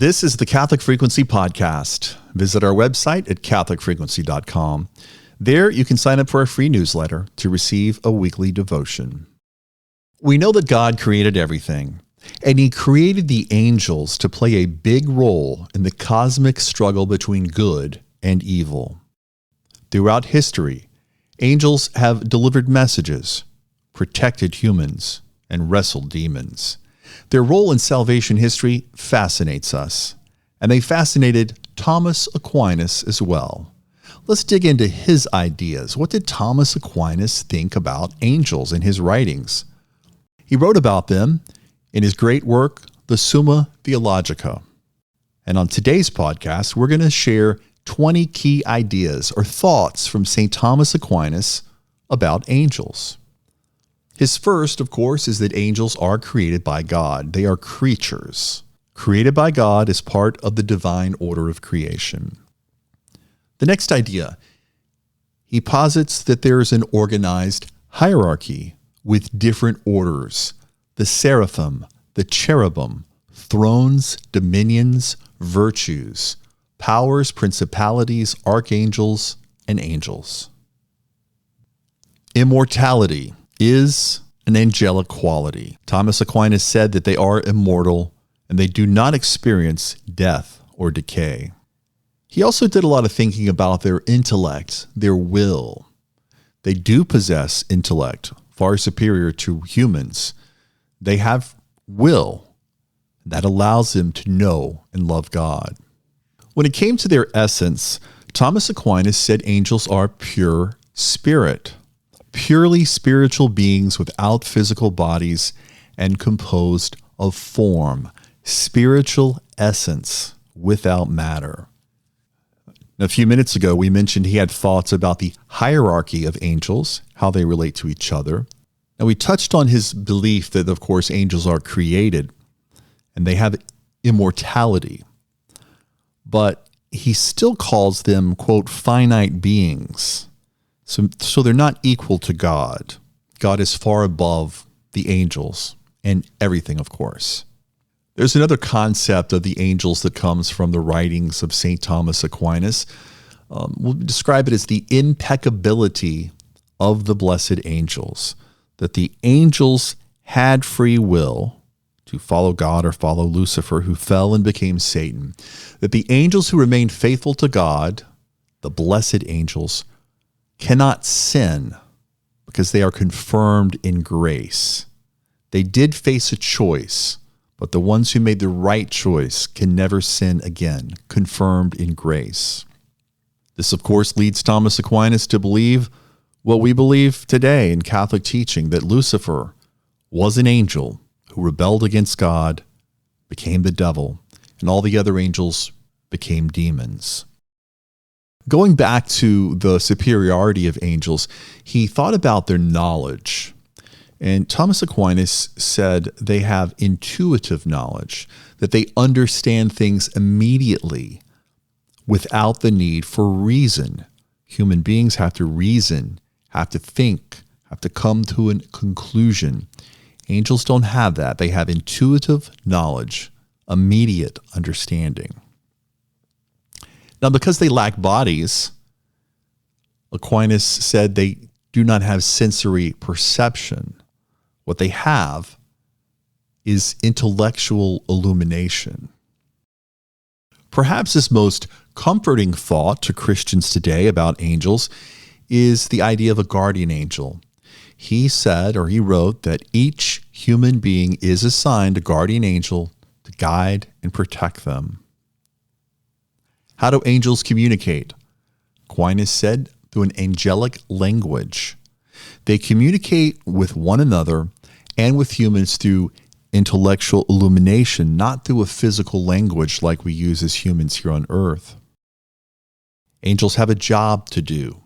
This is the Catholic Frequency Podcast. Visit our website at catholicfrequency.com. There you can sign up for a free newsletter to receive a weekly devotion. We know that God created everything, and He created the angels to play a big role in the cosmic struggle between good and evil. Throughout history, angels have delivered messages, protected humans, and wrestled demons. Their role in salvation history fascinates us, and they fascinated Thomas Aquinas as well. Let's dig into his ideas. What did Thomas Aquinas think about angels in his writings? He wrote about them in his great work, the Summa Theologica. And on today's podcast, we're going to share 20 key ideas or thoughts from Saint Thomas Aquinas about angels. His first, of course, is that angels are created by God. They are creatures, created by God as part of the divine order of creation. The next idea, he posits that there is an organized hierarchy with different orders, the seraphim, the cherubim, thrones, dominions, virtues, powers, principalities, archangels, and angels. Immortality is an angelic quality. Thomas Aquinas said that they are immortal and they do not experience death or decay. He also did a lot of thinking about their intellect, their will. They do possess intellect, far superior to humans. They have will that allows them to know and love God. When it came to their essence, Thomas Aquinas said angels are pure spirit, purely spiritual beings without physical bodies and composed of form, spiritual essence without matter. Now, a few minutes ago, we mentioned he had thoughts about the hierarchy of angels, how they relate to each other. And we touched on his belief that, of course, angels are created and they have immortality. But he still calls them, quote, finite beings. So they're not equal to God. God is far above the angels and everything, of course. There's another concept of the angels that comes from the writings of Saint Thomas Aquinas. We'll describe it as the impeccability of the blessed angels, that the angels had free will to follow God or follow Lucifer, who fell and became Satan, that the angels who remained faithful to God, the blessed angels, cannot sin because they are confirmed in grace. They did face a choice, but the ones who made the right choice can never sin again, confirmed in grace. This, of course, leads Thomas Aquinas to believe what we believe today in Catholic teaching, that Lucifer was an angel who rebelled against God, became the devil, and all the other angels became demons. Going back to the superiority of angels, he thought about their knowledge. And Thomas Aquinas said they have intuitive knowledge, that they understand things immediately without the need for reason. Human beings have to reason, have to think, have to come to a conclusion. Angels don't have that. They have intuitive knowledge, immediate understanding. Now, because they lack bodies, Aquinas said they do not have sensory perception. What they have is intellectual illumination. Perhaps his most comforting thought to Christians today about angels is the idea of a guardian angel. He said, or he wrote, that each human being is assigned a guardian angel to guide and protect them. How do angels communicate? Aquinas said, through an angelic language. They communicate with one another and with humans through intellectual illumination, not through a physical language like we use as humans here on earth. Angels have a job to do.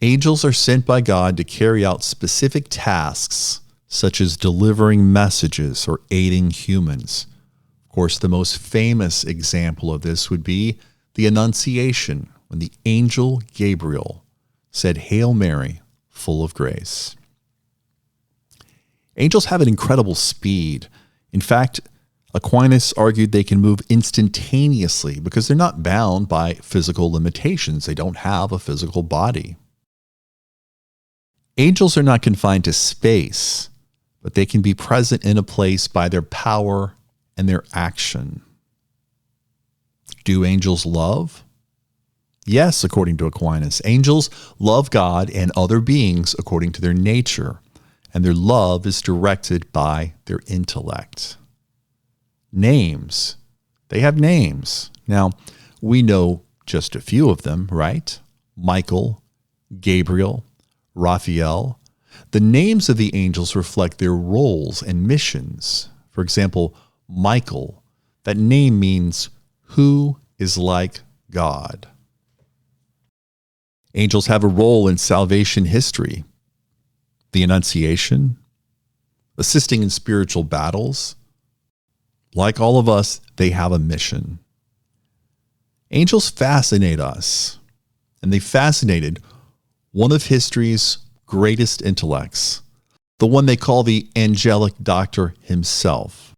Angels are sent by God to carry out specific tasks, such as delivering messages or aiding humans. Of course, the most famous example of this would be the Annunciation, when the angel Gabriel said, "Hail Mary, full of grace." Angels have an incredible speed. In fact, Aquinas argued they can move instantaneously because they're not bound by physical limitations. They don't have a physical body. Angels are not confined to space, but they can be present in a place by their power and their action. Do angels love? Yes, according to Aquinas. Angels love God and other beings according to their nature, and their love is directed by their intellect. Names. They have names. Now, we know just a few of them, right? Michael, Gabriel, Raphael. The names of the angels reflect their roles and missions. For example, Michael, that name means who is like God. Angels have a role in salvation history, the Annunciation, assisting in spiritual battles. Like all of us, they have a mission. Angels fascinate us, and they fascinated one of history's greatest intellects, the one they call the angelic doctor himself.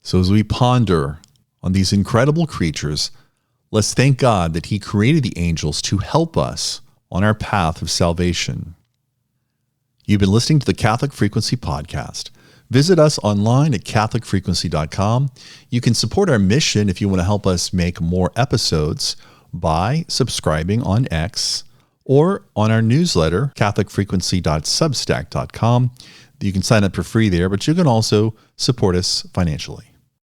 So as we ponder on these incredible creatures, let's thank God that He created the angels to help us on our path of salvation. You've been listening to the Catholic Frequency Podcast. Visit us online at catholicfrequency.com. You can support our mission if you want to help us make more episodes by subscribing on X or on our newsletter, catholicfrequency.substack.com. You can sign up for free there, but you can also support us financially.